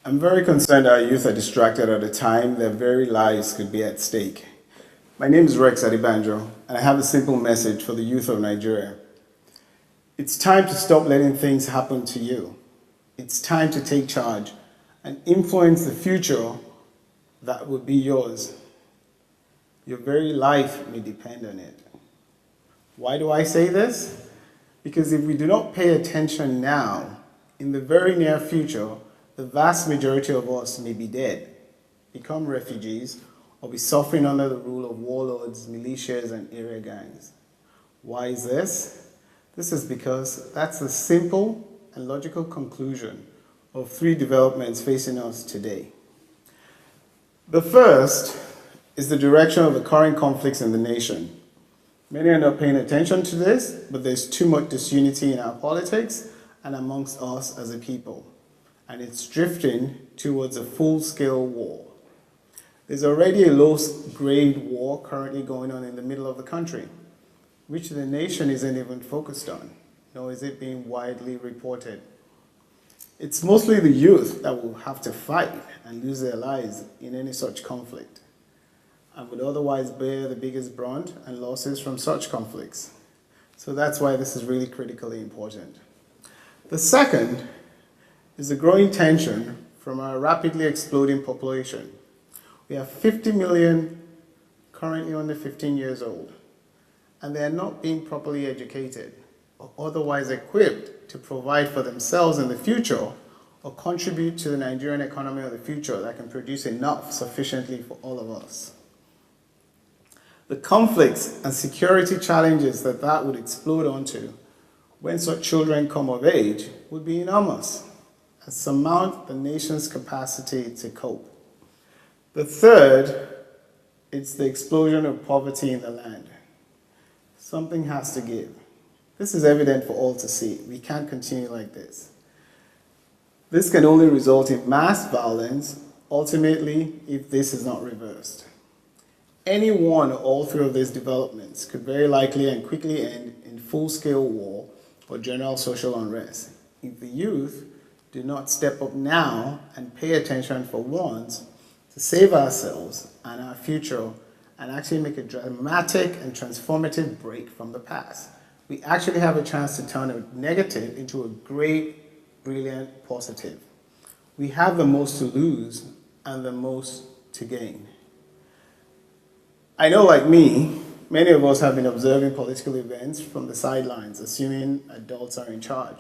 I'm very concerned our youth are distracted at a time their very lives could be at stake. My name is Rex Adebanjo, and I have a simple message for the youth of Nigeria. It's time to stop letting things happen to you. It's time to take charge and influence the future that will be yours. Your very life may depend on it. Why do I say this? Because if we do not pay attention now, in the very near future, the vast majority of us may be dead, become refugees, or be suffering under the rule of warlords, militias, and area gangs. Why is this? This is because that's the simple and logical conclusion of three developments facing us today. The first is the direction of the current conflicts in the nation. Many are not paying attention to this, but there's too much disunity in our politics and amongst us as a people, and it's drifting towards a full-scale war. There's already a low-grade war currently going on in the middle of the country, which the nation isn't even focused on, nor is it being widely reported. It's mostly the youth that will have to fight and lose their lives in any such conflict, and would otherwise bear the biggest brunt and losses from such conflicts. So that's why this is really critically important. The second is the growing tension from our rapidly exploding population. We have 50 million currently under 15 years old, and they are not being properly educated or otherwise equipped to provide for themselves in the future or contribute to the Nigerian economy of the future that can produce enough sufficiently for all of us. The conflicts and security challenges that would explode onto when such children come of age would be enormous and surmount the nation's capacity to cope. The third is the explosion of poverty in the land. Something has to give. This is evident for all to see. We can't continue like this. This can only result in mass violence, ultimately, if this is not reversed. Any one or all three of these developments could very likely and quickly end in full-scale war or general social unrest if the youth do not step up now and pay attention for once to save ourselves and our future and actually make a dramatic and transformative break from the past. We actually have a chance to turn a negative into a great, brilliant positive. We have the most to lose and the most to gain. I know, like me, many of us have been observing political events from the sidelines, assuming adults are in charge,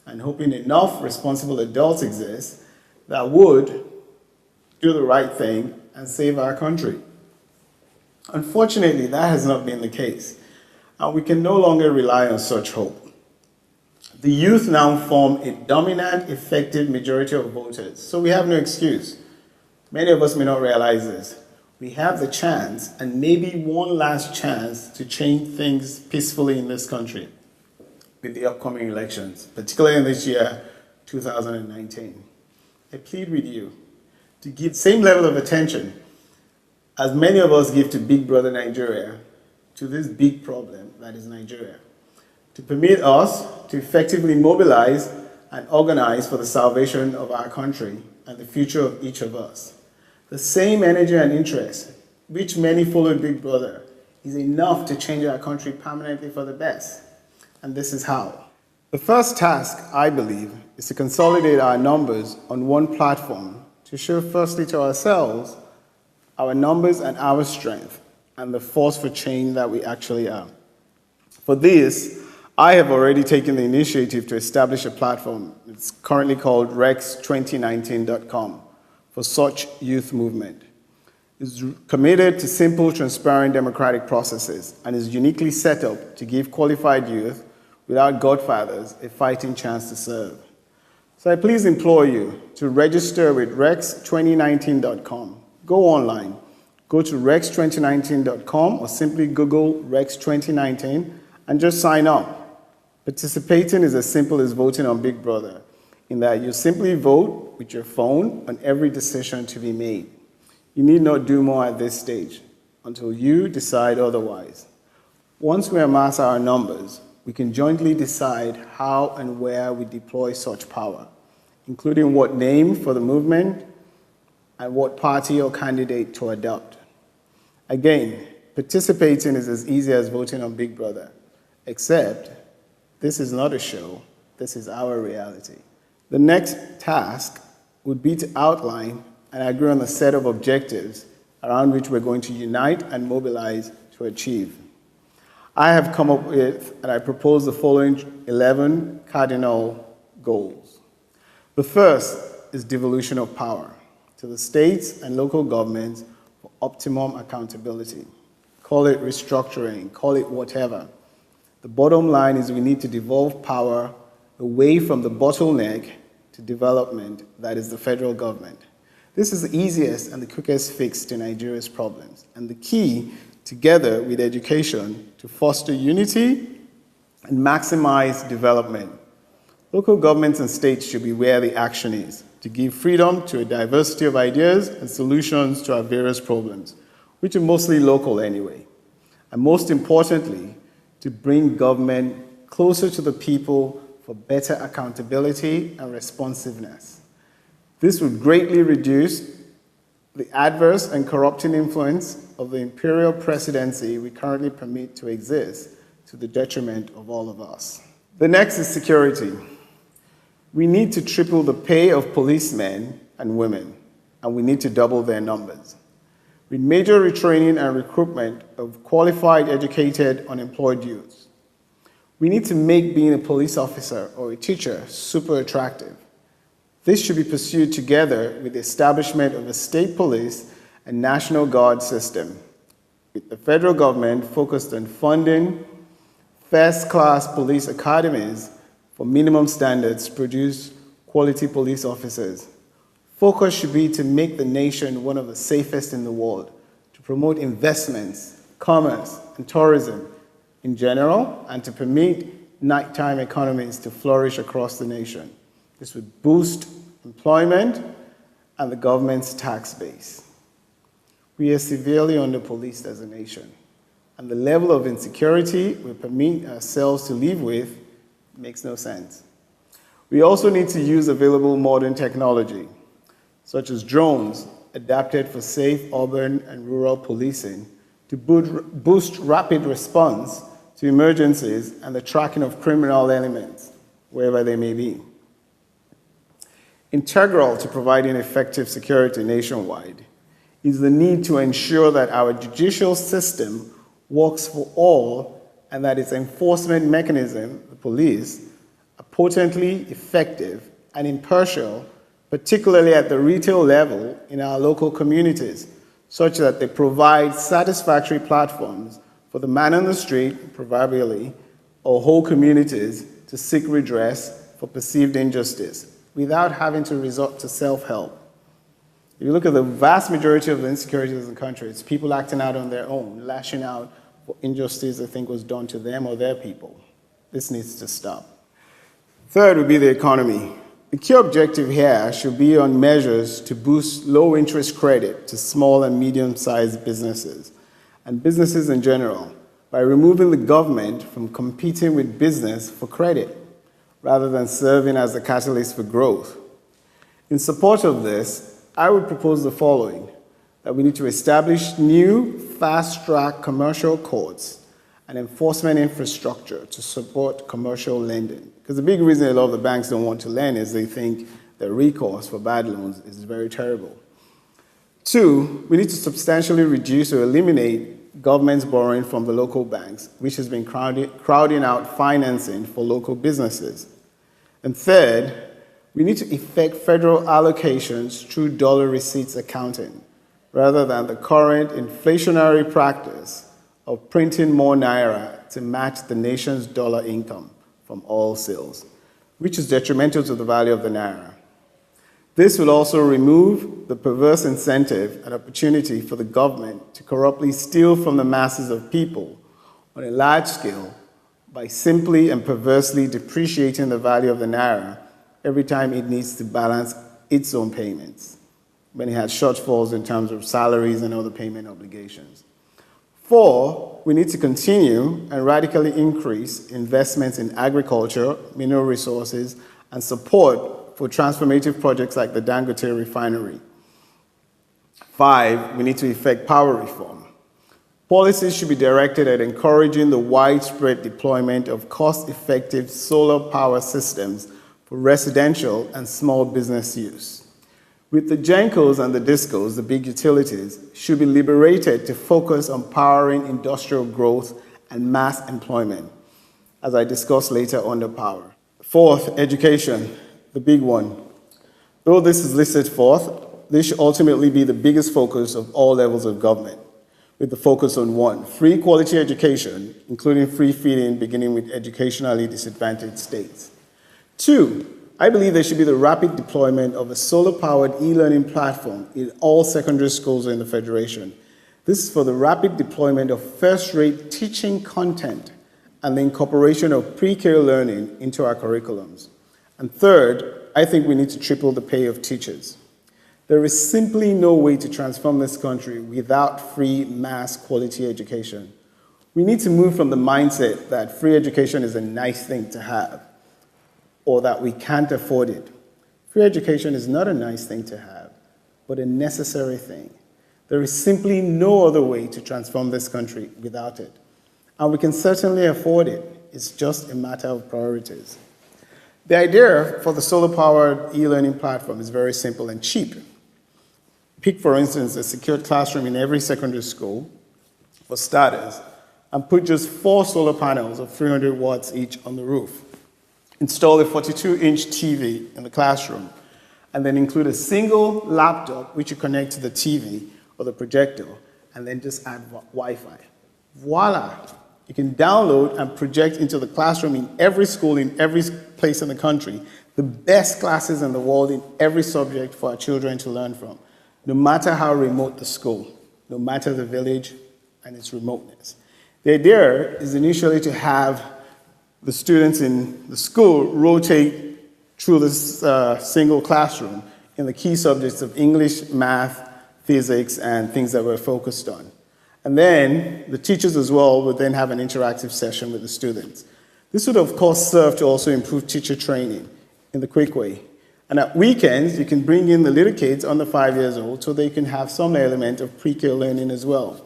and hoping enough responsible adults exist that would do the right thing and save our country. Unfortunately, that has not been the case, and we can no longer rely on such hope. The youth now form a dominant, effective majority of voters, so we have no excuse. Many of us may not realize this. We have the chance, and maybe one last chance, to change things peacefully in this country with the upcoming elections, particularly in this year, 2019. I plead with you to give same level of attention as many of us give to Big Brother Nigeria, to this big problem that is Nigeria, to permit us to effectively mobilize and organize for the salvation of our country and the future of each of us. The same energy and interest which many followed Big Brother is enough to change our country permanently for the best. And this is how. The first task, I believe, is to consolidate our numbers on one platform to show firstly to ourselves our numbers and our strength and the force for change that we actually are. For this, I have already taken the initiative to establish a platform. It's currently called REX2019.com. for such youth movement. Is committed to simple, transparent, democratic processes and is uniquely set up to give qualified youth without godfathers a fighting chance to serve. So I please implore you to register with REX2019.com. Go online, go to REX2019.com or simply Google REX2019 and just sign up. Participating is as simple as voting on Big Brother, in that you simply vote with your phone on every decision to be made. You need not do more at this stage until you decide otherwise. Once we amass our numbers, we can jointly decide how and where we deploy such power. including what name for the movement and what party or candidate to adopt. Again, participating is as easy as voting on Big Brother, except this is not a show, this is our reality. The next task would be to outline and agree on a set of objectives around which we're going to unite and mobilize to achieve. I have come up with and I propose the following 11 cardinal goals. The first is devolution of power to the states and local governments for optimum accountability. Call it restructuring, call it whatever. The bottom line is we need to devolve power away from the bottleneck to development, that is the federal government. This is the easiest and the quickest fix to Nigeria's problems, and the key, together with education, to foster unity and maximize development. Local governments and states should be where the action is, to give freedom to a diversity of ideas and solutions to our various problems, which are mostly local anyway. And most importantly, to bring government closer to the people for better accountability and responsiveness. This would greatly reduce the adverse and corrupting influence of the imperial presidency we currently permit to exist to the detriment of all of us. The next is security. We need to triple the pay of policemen and women, and we need to double their numbers. With major retraining and recruitment of qualified, educated, unemployed youths. We need to make being a police officer or a teacher super attractive. This should be pursued together with the establishment of a state police and National Guard system, with the federal government focused on funding first-class police academies for minimum standards to produce quality police officers. Focus should be to make the nation one of the safest in the world, to promote investments, commerce, and tourism in general, and to permit nighttime economies to flourish across the nation. This would boost employment and the government's tax base. We are severely under-policed as a nation, and the level of insecurity we permit ourselves to live with makes no sense. We also need to use available modern technology, such as drones adapted for safe urban and rural policing, to boost rapid response to emergencies and the tracking of criminal elements, wherever they may be. Integral to providing effective security nationwide is the need to ensure that our judicial system works for all and that its enforcement mechanism, the police, are potently effective and impartial, particularly at the retail level in our local communities, such that they provide satisfactory platforms for the man on the street, proverbially, or whole communities to seek redress for perceived injustice without having to resort to self-help. If you look at the vast majority of the insecurities in the country, it's people acting out on their own, lashing out for injustice they think was done to them or their people. This needs to stop. Third would be the economy. The key objective here should be on measures to boost low-interest credit to small and medium-sized businesses, and businesses in general, by removing the government from competing with business for credit, rather than serving as a catalyst for growth. In support of this, I would propose the following: that we need to establish new fast-track commercial courts and enforcement infrastructure to support commercial lending. Because the big reason a lot of the banks don't want to lend is they think the recourse for bad loans is very terrible. Two, we need to substantially reduce or eliminate government's borrowing from the local banks, which has been crowding out financing for local businesses. And third, we need to effect federal allocations through dollar receipts accounting, rather than the current inflationary practice of printing more naira to match the nation's dollar income from oil sales, which is detrimental to the value of the naira. This will also remove the perverse incentive and opportunity for the government to corruptly steal from the masses of people on a large scale by simply and perversely depreciating the value of the naira every time it needs to balance its own payments, when it has shortfalls in terms of salaries and other payment obligations. Four, we need to continue and radically increase investments in agriculture, mineral resources, and support for transformative projects like the Dangote refinery. 5, we need to effect power reform. Policies should be directed at encouraging the widespread deployment of cost-effective solar power systems for residential and small business use. With the GENCOs and the DISCOs, the big utilities, should be liberated to focus on powering industrial growth and mass employment, as I discuss later under power. 4th, education, the big one. Though this is listed 4th, this should ultimately be the biggest focus of all levels of government, with the focus on 1, free quality education, including free feeding, beginning with educationally disadvantaged states. 2, I believe there should be the rapid deployment of a solar-powered e-learning platform in all secondary schools in the Federation. This is for the rapid deployment of first-rate teaching content and the incorporation of pre-K learning into our curriculums. And 3rd, I think we need to triple the pay of teachers. There is simply no way to transform this country without free mass quality education. We need to move from the mindset that free education is a nice thing to have, or that we can't afford it. Free education is not a nice thing to have, but a necessary thing. There is simply no other way to transform this country without it. And we can certainly afford it. It's just a matter of priorities. The idea for the solar-powered e-learning platform is very simple and cheap. Pick, for instance, a secured classroom in every secondary school, for starters, and put just 4 solar panels of 300 watts each on the roof. Install a 42-inch TV in the classroom, and then include a single laptop which you connect to the TV or the projector, and then just add Wi-Fi. Voila! You can download and project into the classroom in every school, in every place in the country, the best classes in the world in every subject for our children to learn from, no matter how remote the school, no matter the village and its remoteness. The idea is initially to have the students in the school rotate through this single classroom in the key subjects of English, math, physics, and things that we're focused on. And then the teachers as well would then have an interactive session with the students. This would, of course, serve to also improve teacher training in the quick way. And at weekends, you can bring in the little kids under 5 years old so they can have some element of pre-K learning as well.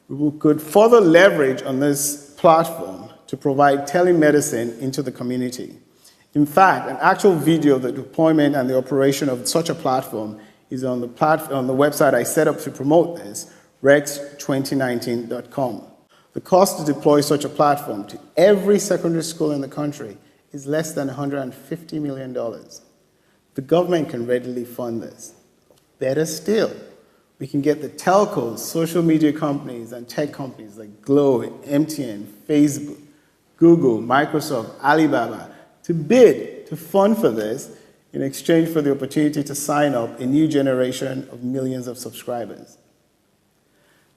We could further leverage on this platform to provide telemedicine into the community. In fact, an actual video of the deployment and the operation of such a platform is on the website I set up to promote this, REX2019.com. The cost to deploy such a platform to every secondary school in the country is less than $150 million. The government can readily fund this. Better still, we can get the telcos, social media companies, and tech companies like Glo, MTN, Facebook, Google, Microsoft, Alibaba to bid to fund for this in exchange for the opportunity to sign up a new generation of millions of subscribers.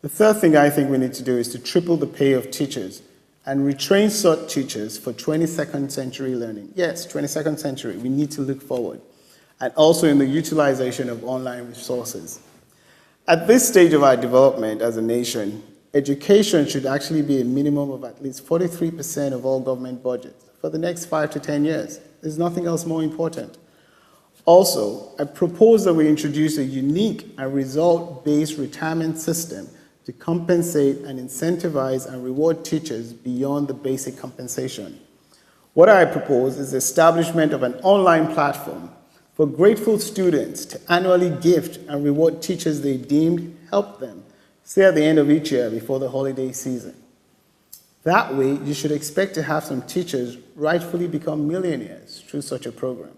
The third thing I think we need to do is to triple the pay of teachers and retrain such teachers for 22nd century learning. Yes, 22nd century, we need to look forward. And also in the utilization of online resources. At this stage of our development as a nation, education should actually be a minimum of at least 43% of all government budgets for the next 5 to 10 years. There's nothing else more important. Also, I propose that we introduce a unique and result-based retirement system to compensate and incentivize and reward teachers beyond the basic compensation. What I propose is the establishment of an online platform for grateful students to annually gift and reward teachers they deemed helped them, say at the end of each year before the holiday season. That way, you should expect to have some teachers rightfully become millionaires through such a program.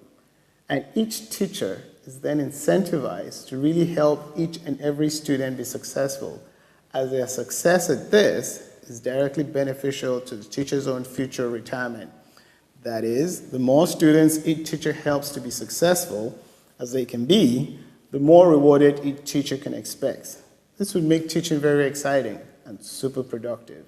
And each teacher is then incentivized to really help each and every student be successful, as their success at this is directly beneficial to the teacher's own future retirement. That is, the more students each teacher helps to be successful as they can be, the more rewarded each teacher can expect. This would make teaching very exciting and super productive.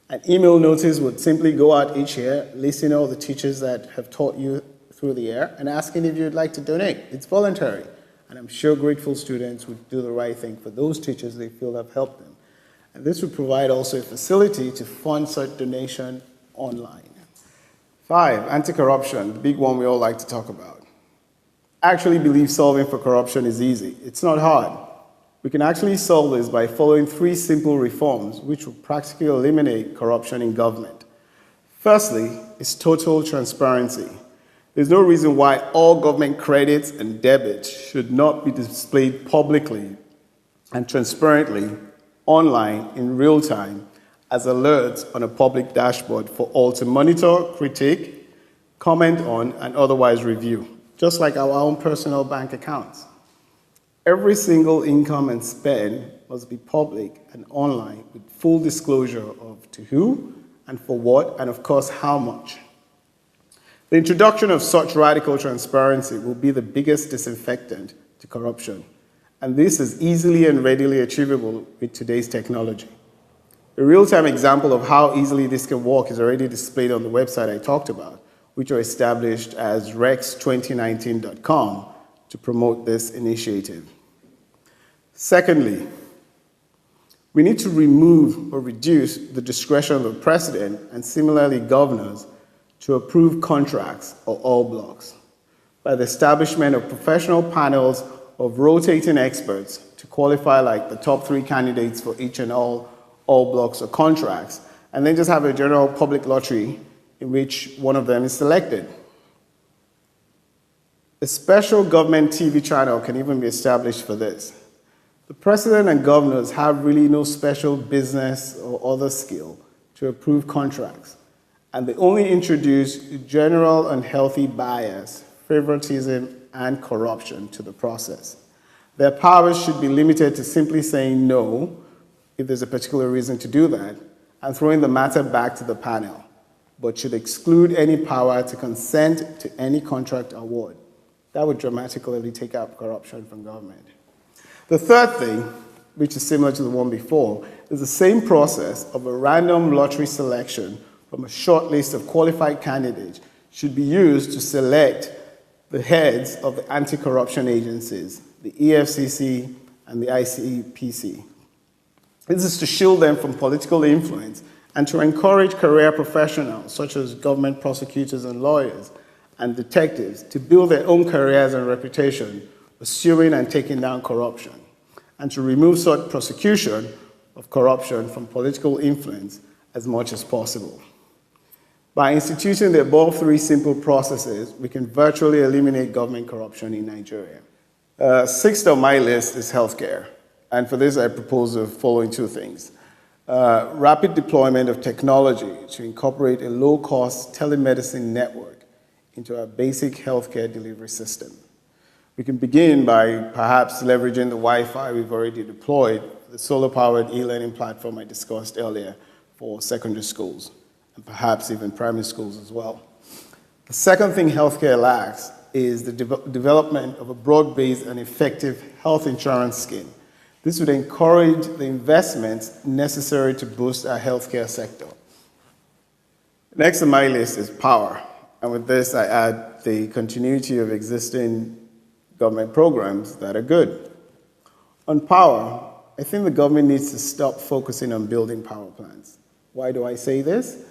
An email notice would simply go out each year, listing all the teachers that have taught you through the year and asking if you'd like to donate. It's voluntary, and I'm sure grateful students would do the right thing for those teachers they feel have helped them. And this would provide also a facility to fund such donation online. 5, anti-corruption, the big one we all like to talk about. actually believe solving for corruption is easy. It's not hard. We can actually solve this by following 3 simple reforms which will practically eliminate corruption in government. Firstly, is total transparency. There's no reason why all government credits and debits should not be displayed publicly and transparently online in real time as alerts on a public dashboard for all to monitor, critique, comment on, and otherwise review, just like our own personal bank accounts. Every single income and spend must be public and online with full disclosure of to who and for what, and of course, how much. The introduction of such radical transparency will be the biggest disinfectant to corruption, and this is easily and readily achievable with today's technology. A real-time example of how easily this can work is already displayed on the website I talked about, which are established as REX2019.com to promote this initiative. Secondly, we need to remove or reduce the discretion of the president and similarly governors to approve contracts or all blocks by the establishment of professional panels of rotating experts to qualify like the top 3 candidates for each and all blocks or contracts, and then just have a general public lottery in which one of them is selected. A special government TV channel can even be established for this. The president and governors have really no special business or other skill to approve contracts, and they only introduce general unhealthy bias, favoritism, and corruption to the process. Their powers should be limited to simply saying no, if there's a particular reason to do that, and throwing the matter back to the panel, but should exclude any power to consent to any contract award. That would dramatically take out corruption from government. The third thing, which is similar to the one before, is the same process of a random lottery selection from a short list of qualified candidates should be used to select the heads of the anti-corruption agencies, the EFCC and the ICPC. This is to shield them from political influence and to encourage career professionals such as government prosecutors and lawyers and detectives to build their own careers and reputation pursuing and taking down corruption, and to remove such prosecution of corruption from political influence as much as possible. By instituting the above 3 simple processes, we can virtually eliminate government corruption in Nigeria. 6th on my list is healthcare. And for this, I propose the following 2 things. Rapid deployment of technology to incorporate a low-cost telemedicine network into our basic healthcare delivery system. We can begin by perhaps leveraging the Wi-Fi we've already deployed, the solar-powered e-learning platform I discussed earlier for secondary schools, and perhaps even primary schools as well. The second thing healthcare lacks is the development of a broad-based and effective health insurance scheme. This would encourage the investments necessary to boost our healthcare sector. Next on my list is power. And with this, I add the continuity of existing government programs that are good. On power, I think the government needs to stop focusing on building power plants. Why do I say this?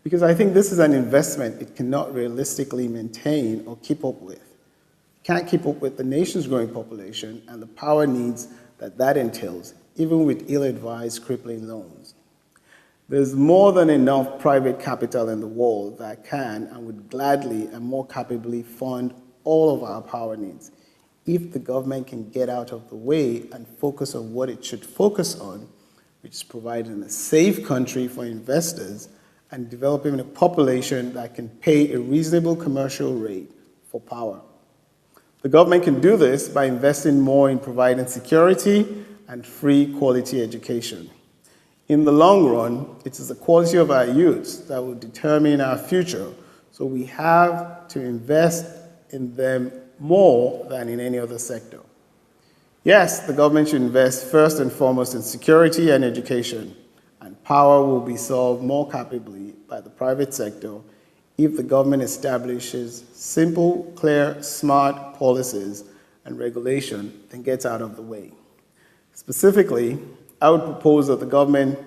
Because I think this is an investment it cannot realistically maintain or keep up with. It can't keep up with the nation's growing population and the power needs that entails, even with ill-advised crippling loans. There's more than enough private capital in the world that can and would gladly and more capably fund all of our power needs if the government can get out of the way and focus on what it should focus on, which is providing a safe country for investors and developing a population that can pay a reasonable commercial rate for power. The government can do this by investing more in providing security and free quality education. In the long run, it is the quality of our youths that will determine our future, so we have to invest in them more than in any other sector. Yes, the government should invest first and foremost in security and education, and power will be solved more capably by the private sector if the government establishes simple, clear, smart policies and regulation and gets out of the way. Specifically, I would propose that the government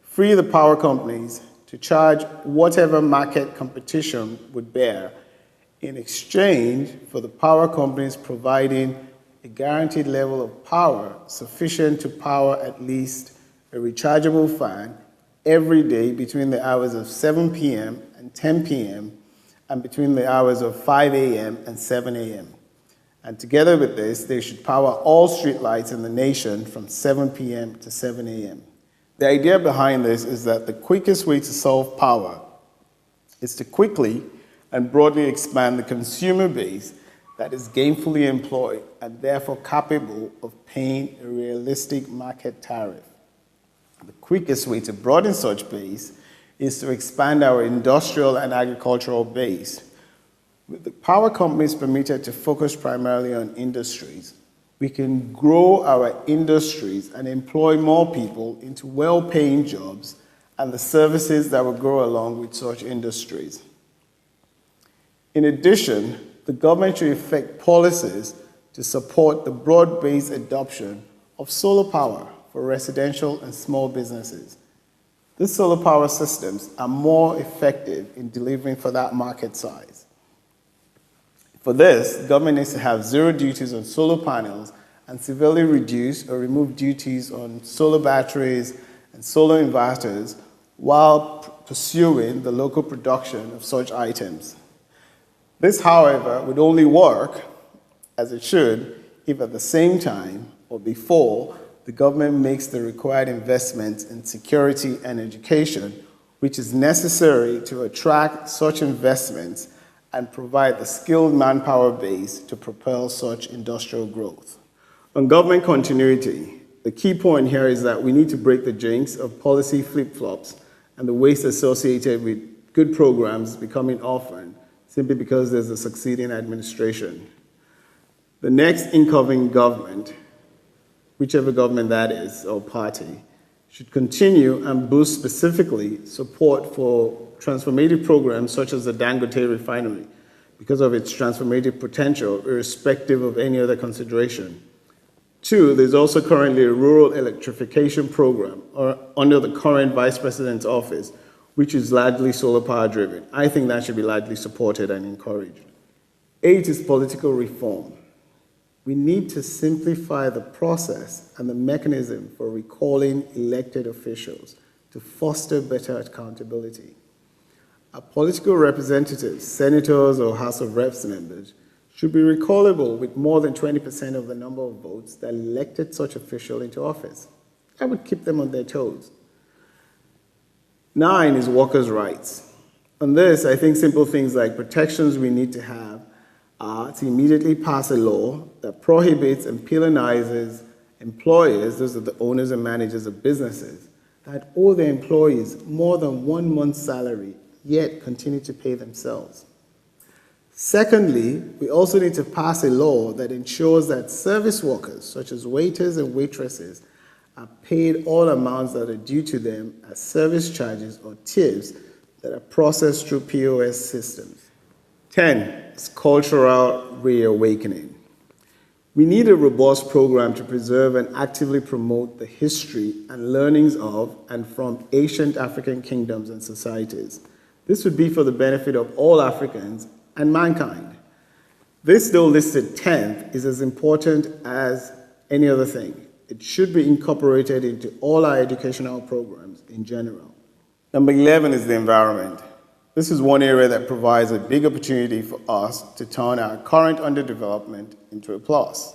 free the power companies to charge whatever market competition would bear in exchange for the power companies providing a guaranteed level of power sufficient to power at least a rechargeable fan every day between the hours of 7 p.m. and 10 p.m. and between the hours of 5 a.m. and 7 a.m. And together with this, they should power all streetlights in the nation from 7 p.m. to 7 a.m. The idea behind this is that the quickest way to solve power is to quickly and broadly expand the consumer base that is gainfully employed and therefore capable of paying a realistic market tariff. The quickest way to broaden such base is to expand our industrial and agricultural base. With the power companies permitted to focus primarily on industries, we can grow our industries and employ more people into well-paying jobs and the services that will grow along with such industries. In addition, the government should effect policies to support the broad-based adoption of solar power for residential and small businesses. These solar power systems are more effective in delivering for that market size. For this, the government needs to have zero duties on solar panels and severely reduce or remove duties on solar batteries and solar inverters while pursuing the local production of such items. This, however, would only work, as it should, if at the same time or before the government makes the required investments in security and education, which is necessary to attract such investments and provide the skilled manpower base to propel such industrial growth. On government continuity, the key point here is that we need to break the jinx of policy flip-flops and the waste associated with good programs becoming orphaned simply because there's a succeeding administration. The next incoming government, whichever government that is or party, should continue and boost specifically support for transformative programs such as the Dangote refinery because of its transformative potential, irrespective of any other consideration. Two, there's also currently a rural electrification program under the current Vice President's office, which is largely solar power driven. I think that should be largely supported and encouraged. Eight is political reform. We need to simplify the process and the mechanism for recalling elected officials to foster better accountability. Our political representatives, senators or House of Reps members, should be recallable with more than 20% of the number of votes that elected such official into office. That would keep them on their toes. 9 is workers' rights. On this, I think simple things like protections we need to have are to immediately pass a law that prohibits and penalizes employers, those are the owners and managers of businesses, that owe their employees more than 1 month's salary, yet continue to pay themselves. Secondly, we also need to pass a law that ensures that service workers, such as waiters and waitresses, are paid all amounts that are due to them as service charges or tips that are processed through POS systems. 10 is cultural reawakening. We need a robust program to preserve and actively promote the history and learnings of and from ancient African kingdoms and societies. This would be for the benefit of all Africans and mankind. This, though listed 10th, is as important as any other thing. It should be incorporated into all our educational programs in general. Number 11 is the environment. This is one area that provides a big opportunity for us to turn our current underdevelopment into a plus,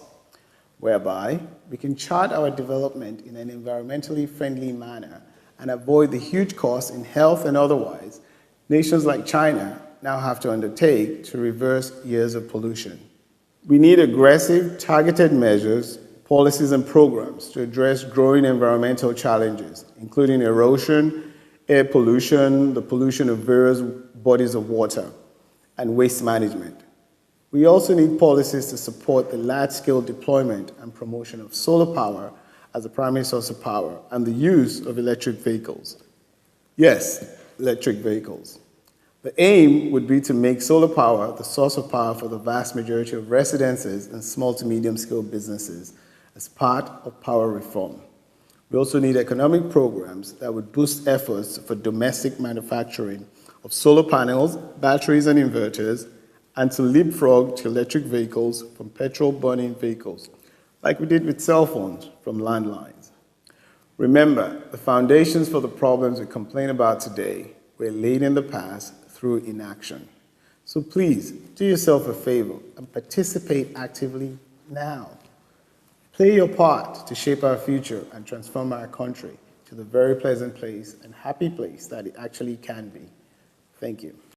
whereby we can chart our development in an environmentally friendly manner and avoid the huge costs in health and otherwise nations like China now have to undertake to reverse years of pollution. We need aggressive, targeted measures, policies, and programs to address growing environmental challenges, including erosion, air pollution, the pollution of various bodies of water, and waste management. We also need policies to support the large-scale deployment and promotion of solar power as a primary source of power and the use of electric vehicles. Yes, electric vehicles. The aim would be to make solar power the source of power for the vast majority of residences and small to medium-scale businesses as part of power reform. We also need economic programs that would boost efforts for domestic manufacturing of solar panels, batteries and inverters, and to leapfrog to electric vehicles from petrol-burning vehicles, like we did with cell phones from landlines. Remember, the foundations for the problems we complain about today were laid in the past through inaction. So please, do yourself a favor and participate actively now. Play your part to shape our future and transform our country to the very pleasant place and happy place that it actually can be. Thank you.